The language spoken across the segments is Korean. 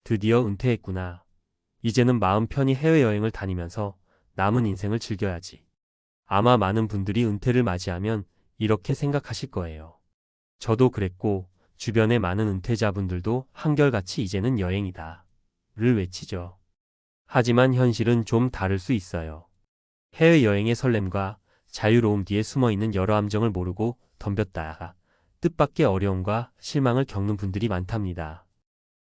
드디어 은퇴했구나. 이제는 마음 편히 해외여행을 다니면서 남은 인생을 즐겨야지. 아마 많은 분들이 은퇴를 맞이하면 이렇게 생각하실 거예요. 저도 그랬고 주변의 많은 은퇴자분들도 한결같이 이제는 여행이다 를 외치죠. 하지만 현실은 좀 다를 수 있어요. 해외여행의 설렘과 자유로움 뒤에 숨어있는 여러 함정을 모르고 덤볐다가 뜻밖의 어려움과 실망을 겪는 분들이 많답니다.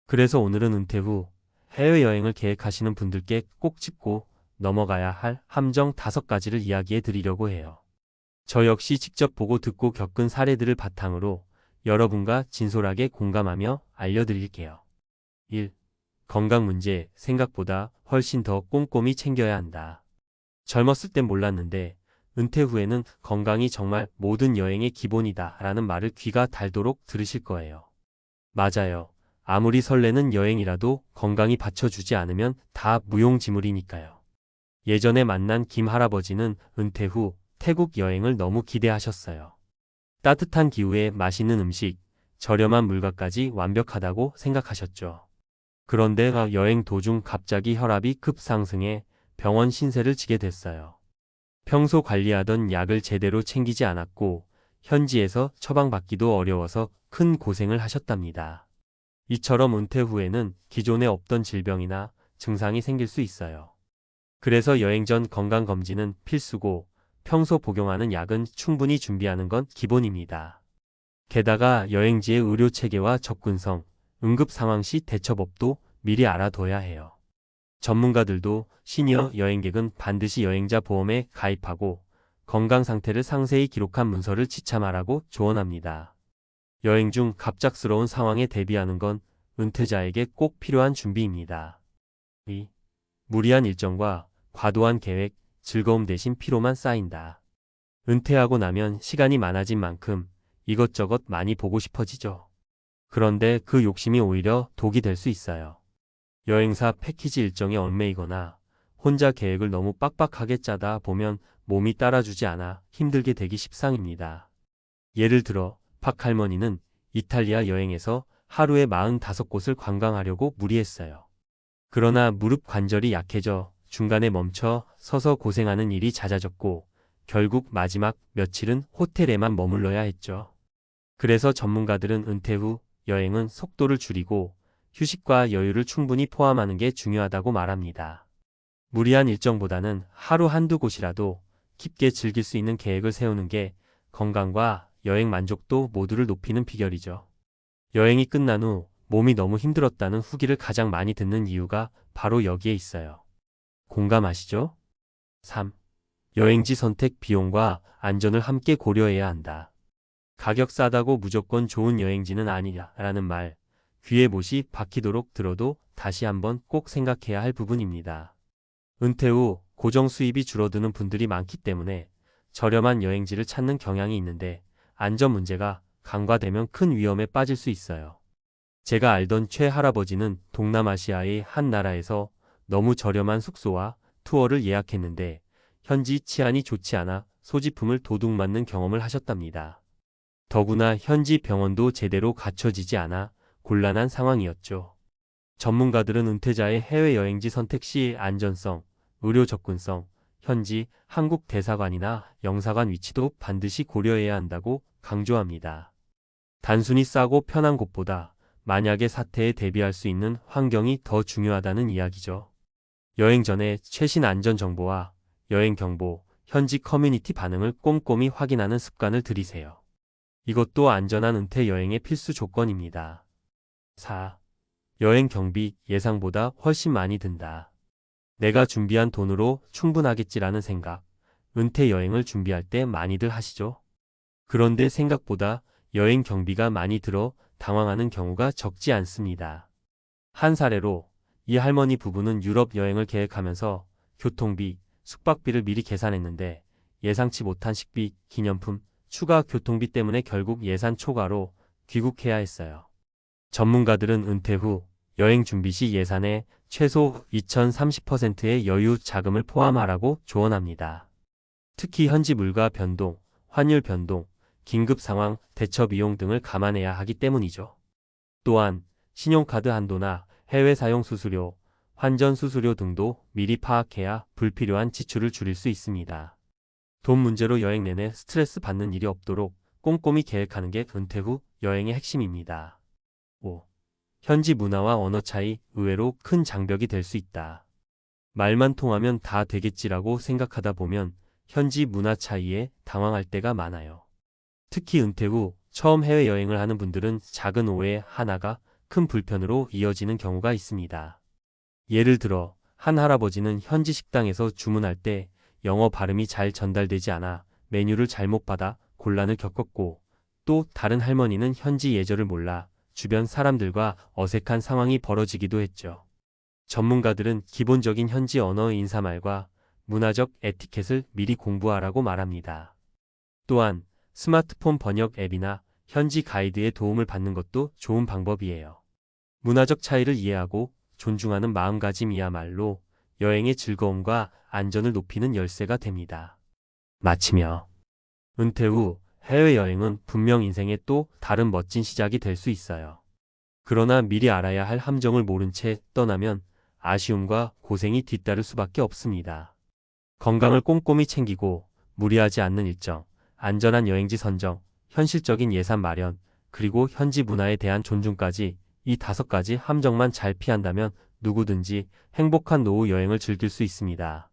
그래서 오늘은 은퇴 후 해외여행을 계획하시는 분들께 꼭 짚고 넘어가야 할 함정 5가지를 이야기해 드리려고 해요. 저 역시 직접 보고 듣고 겪은 사례들을 바탕으로 여러분과 진솔하게 공감하며 알려드릴게요. 1. 건강 문제, 생각보다 훨씬 더 꼼꼼히 챙겨야 한다. 젊었을 땐 몰랐는데 은퇴 후에는 건강이 정말 모든 여행의 기본이다 라는 말을 귀가 닳도록 들으실 거예요. 맞아요. 아무리 설레는 여행이라도 건강이 받쳐주지 않으면 다 무용지물이니까요. 예전에 만난 김 할아버지는 은퇴 후 태국 여행을 너무 기대하셨어요. 따뜻한 기후에 맛있는 음식, 저렴한 물가까지 완벽하다고 생각하셨죠. 그런데 여행 도중 갑자기 혈압이 급상승해 병원 신세를 지게 됐어요. 평소 관리하던 약을 제대로 챙기지 않았고 현지에서 처방받기도 어려워서 큰 고생을 하셨답니다. 이처럼 은퇴 후에는 기존에 없던 질병이나 증상이 생길 수 있어요. 그래서 여행 전 건강검진은 필수고 평소 복용하는 약은 충분히 준비하는 건 기본입니다. 게다가 여행지의 의료 체계와 접근성, 응급 상황 시 대처법도 미리 알아둬야 해요. 전문가들도 시니어 여행객은 반드시 여행자 보험에 가입하고 건강 상태를 상세히 기록한 문서를 지참하라고 조언합니다. 여행 중 갑작스러운 상황에 대비하는 건 은퇴자에게 꼭 필요한 준비입니다. 2. 무리한 일정과 과도한 계획, 즐거움 대신 피로만 쌓인다. 은퇴하고 나면 시간이 많아진 만큼 이것저것 많이 보고 싶어지죠. 그런데 그 욕심이 오히려 독이 될 수 있어요. 여행사 패키지 일정에 얽매이거나 혼자 계획을 너무 빡빡하게 짜다 보면 몸이 따라주지 않아 힘들게 되기 십상입니다. 예를 들어 박 할머니는 이탈리아 여행에서 하루에 45곳을 관광하려고 무리했어요. 그러나 무릎 관절이 약해져 중간에 멈춰 서서 고생하는 일이 잦아졌고 결국 마지막 며칠은 호텔에만 머물러야 했죠. 그래서 전문가들은 은퇴 후 여행은 속도를 줄이고 휴식과 여유를 충분히 포함하는 게 중요하다고 말합니다. 무리한 일정보다는 하루 한두 곳이라도 깊게 즐길 수 있는 계획을 세우는 게 건강과 여행 만족도 모두를 높이는 비결이죠. 여행이 끝난 후 몸이 너무 힘들었다는 후기를 가장 많이 듣는 이유가 바로 여기에 있어요. 공감하시죠? 3. 여행지 선택 비용과 안전을 함께 고려해야 한다. 가격 싸다고 무조건 좋은 여행지는 아니냐라는 말, 귀에 못이 박히도록 들어도 다시 한번 꼭 생각해야 할 부분입니다. 은퇴 후 고정 수입이 줄어드는 분들이 많기 때문에 저렴한 여행지를 찾는 경향이 있는데 안전 문제가 간과되면 큰 위험에 빠질 수 있어요. 제가 알던 최 할아버지는 동남아시아의 한 나라에서 너무 저렴한 숙소와 투어를 예약했는데 현지 치안이 좋지 않아 소지품을 도둑맞는 경험을 하셨답니다. 더구나 현지 병원도 제대로 갖춰지지 않아 곤란한 상황이었죠. 전문가들은 은퇴자의 해외여행지 선택 시 안전성, 의료 접근성, 현지 한국 대사관이나 영사관 위치도 반드시 고려해야 한다고 강조합니다. 단순히 싸고 편한 곳보다 만약의 사태에 대비할 수 있는 환경이 더 중요하다는 이야기죠. 여행 전에 최신 안전 정보와 여행 경보, 현지 커뮤니티 반응을 꼼꼼히 확인하는 습관을 들이세요. 이것도 안전한 은퇴 여행의 필수 조건입니다. 4. 여행 경비 예상보다 훨씬 많이 든다. 내가 준비한 돈으로 충분하겠지라는 생각, 은퇴 여행을 준비할 때 많이들 하시죠? 그런데 생각보다 여행 경비가 많이 들어 당황하는 경우가 적지 않습니다. 한 사례로 이 할머니 부부는 유럽 여행을 계획하면서 교통비, 숙박비를 미리 계산했는데 예상치 못한 식비, 기념품, 추가 교통비 때문에 결국 예산 초과로 귀국해야 했어요. 전문가들은 은퇴 후 여행 준비 시 예산에 최소 2030%의 여유 자금을 포함하라고 조언합니다. 특히 현지 물가 변동, 환율 변동, 긴급 상황, 대처 비용 등을 감안해야 하기 때문이죠. 또한 신용카드 한도나 해외 사용 수수료, 환전 수수료 등도 미리 파악해야 불필요한 지출을 줄일 수 있습니다. 돈 문제로 여행 내내 스트레스 받는 일이 없도록 꼼꼼히 계획하는 게 은퇴 후 여행의 핵심입니다. 5. 현지 문화와 언어 차이, 의외로 큰 장벽이 될 수 있다. 말만 통하면 다 되겠지라고 생각하다 보면 현지 문화 차이에 당황할 때가 많아요. 특히 은퇴 후 처음 해외여행을 하는 분들은 작은 오해 하나가 큰 불편으로 이어지는 경우가 있습니다. 예를 들어 한 할아버지는 현지 식당에서 주문할 때 영어 발음이 잘 전달되지 않아 메뉴를 잘못 받아 곤란을 겪었고, 또 다른 할머니는 현지 예절을 몰라 주변 사람들과 어색한 상황이 벌어지기도 했죠. 전문가들은 기본적인 현지 언어 인사말과 문화적 에티켓을 미리 공부하라고 말합니다. 또한 스마트폰 번역 앱이나 현지 가이드의 도움을 받는 것도 좋은 방법이에요. 문화적 차이를 이해하고 존중하는 마음가짐이야말로 여행의 즐거움과 안전을 높이는 열쇠가 됩니다. 마치며 은퇴 후 해외여행은 분명 인생의 또 다른 멋진 시작이 될 수 있어요. 그러나 미리 알아야 할 함정을 모른 채 떠나면 아쉬움과 고생이 뒤따를 수밖에 없습니다. 건강을 꼼꼼히 챙기고 무리하지 않는 일정, 안전한 여행지 선정, 현실적인 예산 마련, 그리고 현지 문화에 대한 존중까지, 이 5가지 함정만 잘 피한다면 누구든지 행복한 노후 여행을 즐길 수 있습니다.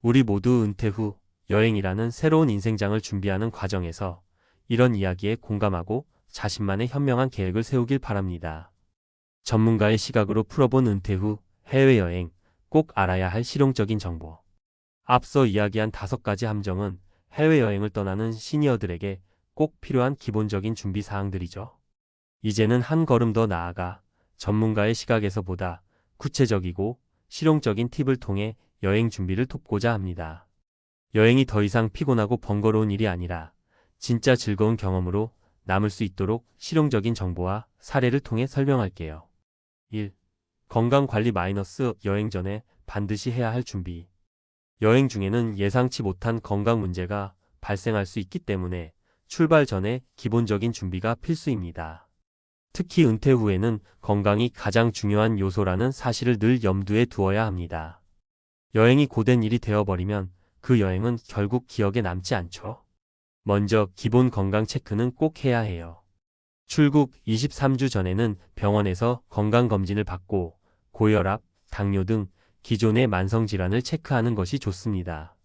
우리 모두 은퇴 후 여행이라는 새로운 인생장을 준비하는 과정에서 이런 이야기에 공감하고 자신만의 현명한 계획을 세우길 바랍니다. 전문가의 시각으로 풀어본 은퇴 후 해외여행, 꼭 알아야 할 실용적인 정보. 앞서 이야기한 5가지 함정은 해외여행을 떠나는 시니어들에게 꼭 필요한 기본적인 준비 사항들이죠. 이제는 한 걸음 더 나아가 전문가의 시각에서 보다 구체적이고 실용적인 팁을 통해 여행 준비를 돕고자 합니다. 여행이 더 이상 피곤하고 번거로운 일이 아니라 진짜 즐거운 경험으로 남을 수 있도록 실용적인 정보와 사례를 통해 설명할게요. 1. 건강관리 - 여행 전에 반드시 해야 할 준비. 여행 중에는 예상치 못한 건강 문제가 발생할 수 있기 때문에 출발 전에 기본적인 준비가 필수입니다. 특히 은퇴 후에는 건강이 가장 중요한 요소라는 사실을 늘 염두에 두어야 합니다. 여행이 고된 일이 되어버리면 그 여행은 결국 기억에 남지 않죠. 먼저 기본 건강 체크는 꼭 해야 해요. 출국 23주 전에는 병원에서 건강검진을 받고 고혈압, 당뇨 등 기존의 만성질환을 체크하는 것이 좋습니다.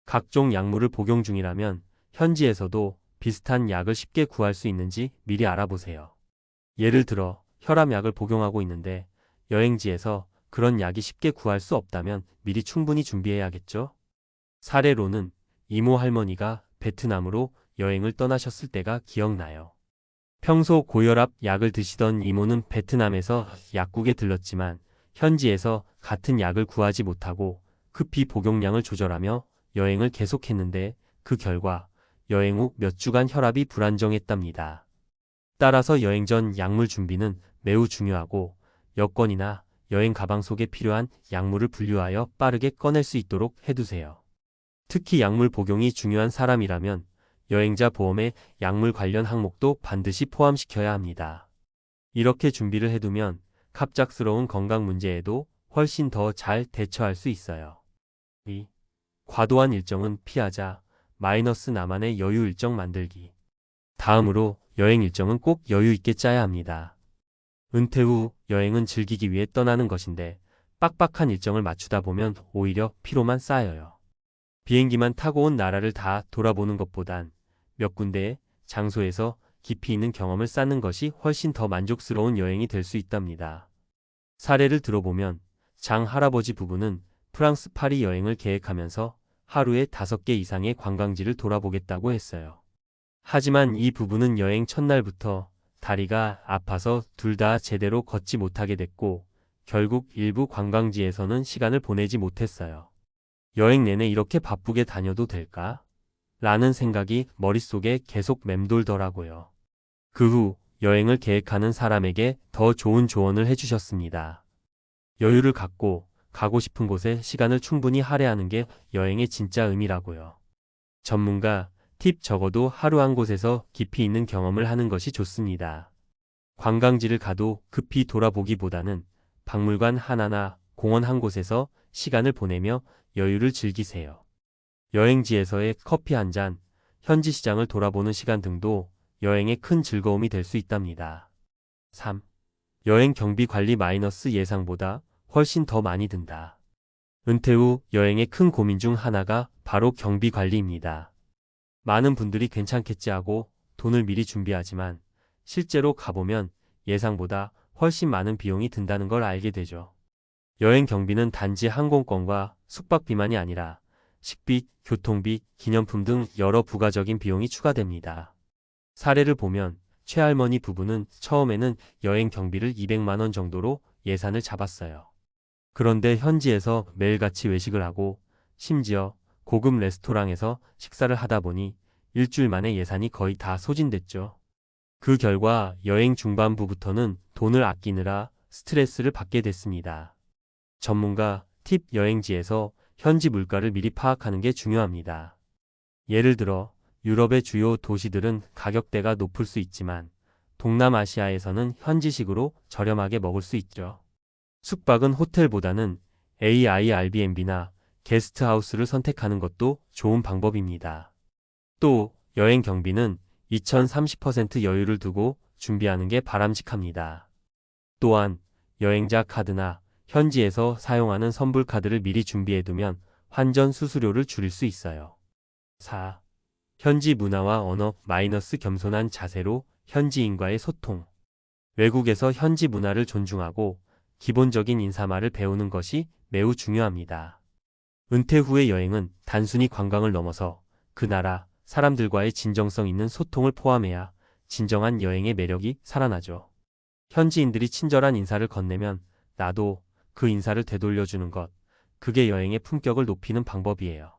각종 약물을 복용 중이라면 현지에서도 비슷한 약을 쉽게 구할 수 있는지 미리 알아보세요. 예를 들어 혈압약을 복용하고 있는데 여행지에서 그런 약이 쉽게 구할 수 없다면 미리 충분히 준비해야겠죠? 사례로는 이모 할머니가 베트남으로 여행을 떠나셨을 때가 기억나요. 평소 고혈압 약을 드시던 이모는 베트남에서 약국에 들렀지만 현지에서 같은 약을 구하지 못하고 급히 복용량을 조절하며 여행을 계속했는데 그 결과 여행 후 몇 주간 혈압이 불안정했답니다. 따라서 여행 전 약물 준비는 매우 중요하고 여권이나 여행 가방 속에 필요한 약물을 분류하여 빠르게 꺼낼 수 있도록 해두세요. 특히 약물 복용이 중요한 사람이라면 여행자 보험에 약물 관련 항목도 반드시 포함시켜야 합니다. 이렇게 준비를 해두면 갑작스러운 건강 문제에도 훨씬 더 잘 대처할 수 있어요. 2. 과도한 일정은 피하자. 나만의 여유 일정 만들기. 다음으로 여행 일정은 꼭 여유 있게 짜야 합니다. 은퇴 후 여행은 즐기기 위해 떠나는 것인데 빡빡한 일정을 맞추다 보면 오히려 피로만 쌓여요. 비행기만 타고 온 나라를 다 돌아보는 것보단 몇 군데의 장소에서 깊이 있는 경험을 쌓는 것이 훨씬 더 만족스러운 여행이 될 수 있답니다. 사례를 들어보면 장 할아버지 부부는 프랑스 파리 여행을 계획하면서 하루에 5개 이상의 관광지를 돌아보겠다고 했어요. 하지만 이 부부는 여행 첫날부터 다리가 아파서 둘 다 제대로 걷지 못하게 됐고 결국 일부 관광지에서는 시간을 보내지 못했어요. 여행 내내 이렇게 바쁘게 다녀도 될까? 라는 생각이 머릿속에 계속 맴돌더라고요. 그 후 여행을 계획하는 사람에게 더 좋은 조언을 해주셨습니다. 여유를 갖고 가고 싶은 곳에 시간을 충분히 할애하는 게 여행의 진짜 의미라고요. 전문가 팁 적어도 하루 한 곳에서 깊이 있는 경험을 하는 것이 좋습니다. 관광지를 가도 급히 돌아보기보다는 박물관 하나나 공원 한 곳에서 시간을 보내며 여유를 즐기세요. 여행지에서의 커피 한 잔, 현지 시장을 돌아보는 시간 등도 여행의 큰 즐거움이 될 수 있답니다. 3. 여행 경비 관리 마이너스 예상보다 훨씬 더 많이 든다. 은퇴 후 여행의 큰 고민 중 하나가 바로 경비 관리입니다. 많은 분들이 괜찮겠지 하고 돈을 미리 준비하지만 실제로 가보면 예상보다 훨씬 많은 비용이 든다는 걸 알게 되죠. 여행 경비는 단지 항공권과 숙박비만이 아니라 식비, 교통비, 기념품 등 여러 부가적인 비용이 추가됩니다. 사례를 보면 최할머니 부부는 처음에는 여행 경비를 200만 원 정도로 예산을 잡았어요. 그런데 현지에서 매일같이 외식을 하고 심지어 고급 레스토랑에서 식사를 하다 보니 일주일 만에 예산이 거의 다 소진됐죠. 그 결과 여행 중반부부터는 돈을 아끼느라 스트레스를 받게 됐습니다. 전문가 팁 여행지에서 현지 물가를 미리 파악하는 게 중요합니다. 예를 들어 유럽의 주요 도시들은 가격대가 높을 수 있지만 동남아시아에서는 현지식으로 저렴하게 먹을 수 있죠. 숙박은 호텔보다는 Airbnb나 게스트하우스를 선택하는 것도 좋은 방법입니다. 또 여행 경비는 2030% 여유를 두고 준비하는 게 바람직합니다. 또한 여행자 카드나 현지에서 사용하는 선불카드를 미리 준비해두면 환전 수수료를 줄일 수 있어요. 4. 현지 문화와 언어 마이너스 겸손한 자세로 현지인과의 소통. 외국에서 현지 문화를 존중하고 기본적인 인사말을 배우는 것이 매우 중요합니다. 은퇴 후의 여행은 단순히 관광을 넘어서 그 나라 사람들과의 진정성 있는 소통을 포함해야 진정한 여행의 매력이 살아나죠. 현지인들이 친절한 인사를 건네면 나도 그 인사를 되돌려주는 것, 그게 여행의 품격을 높이는 방법이에요.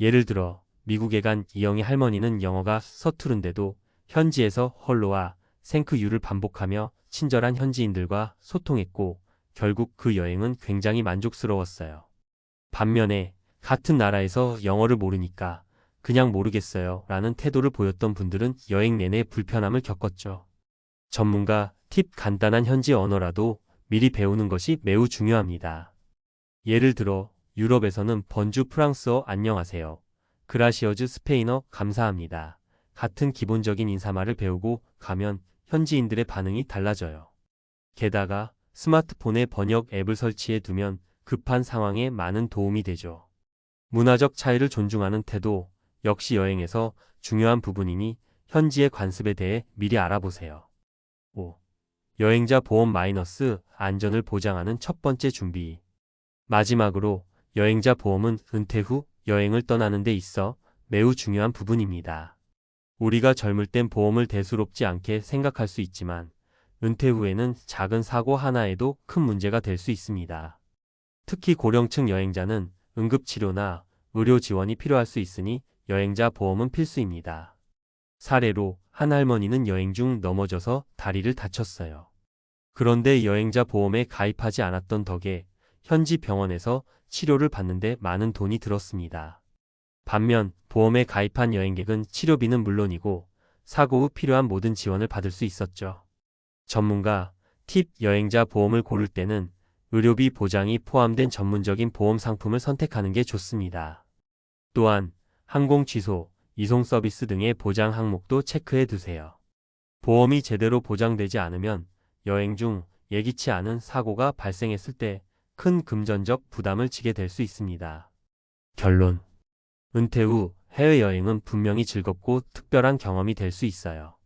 예를 들어 미국에 간 이영희 할머니는 영어가 서투른데도 현지에서 헐로와 생크유를 반복하며 친절한 현지인들과 소통했고 결국 그 여행은 굉장히 만족스러웠어요. 반면에 같은 나라에서 영어를 모르니까 그냥 모르겠어요 라는 태도를 보였던 분들은 여행 내내 불편함을 겪었죠. 전문가 팁 간단한 현지 언어라도 미리 배우는 것이 매우 중요합니다. 예를 들어 유럽에서는 번주 프랑스어 안녕하세요, 그라시어즈 스페인어 감사합니다 같은 기본적인 인사말을 배우고 가면 현지인들의 반응이 달라져요. 게다가 스마트폰에 번역 앱을 설치해 두면 급한 상황에 많은 도움이 되죠. 문화적 차이를 존중하는 태도 역시 여행에서 중요한 부분이니 현지의 관습에 대해 미리 알아보세요. 5. 여행자 보험 마이너스 안전을 보장하는 첫 번째 준비. 마지막으로 여행자 보험은 은퇴 후 여행을 떠나는 데 있어 매우 중요한 부분입니다. 우리가 젊을 땐 보험을 대수롭지 않게 생각할 수 있지만 은퇴 후에는 작은 사고 하나에도 큰 문제가 될 수 있습니다. 특히 고령층 여행자는 응급치료나 의료 지원이 필요할 수 있으니 여행자 보험은 필수입니다. 사례로 한 할머니는 여행 중 넘어져서 다리를 다쳤어요. 그런데 여행자 보험에 가입하지 않았던 덕에 현지 병원에서 치료를 받는데 많은 돈이 들었습니다. 반면 보험에 가입한 여행객은 치료비는 물론이고 사고 후 필요한 모든 지원을 받을 수 있었죠. 전문가 팁 여행자 보험을 고를 때는 의료비 보장이 포함된 전문적인 보험 상품을 선택하는 게 좋습니다. 또한 항공 취소, 이송 서비스 등의 보장 항목도 체크해 두세요. 보험이 제대로 보장되지 않으면 여행 중 예기치 않은 사고가 발생했을 때 큰 금전적 부담을 지게 될 수 있습니다. 결론. 은퇴 후 해외여행은 분명히 즐겁고 특별한 경험이 될 수 있어요.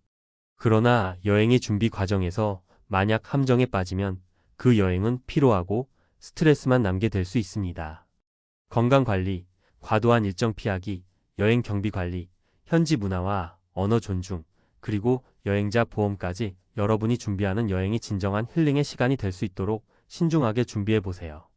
그러나 여행의 준비 과정에서 만약 함정에 빠지면 그 여행은 피로하고 스트레스만 남게 될 수 있습니다. 건강관리, 과도한 일정 피하기, 여행 경비 관리, 현지 문화와 언어 존중, 그리고 여행자 보험까지 여러분이 준비하는 여행이 진정한 힐링의 시간이 될 수 있도록 신중하게 준비해 보세요.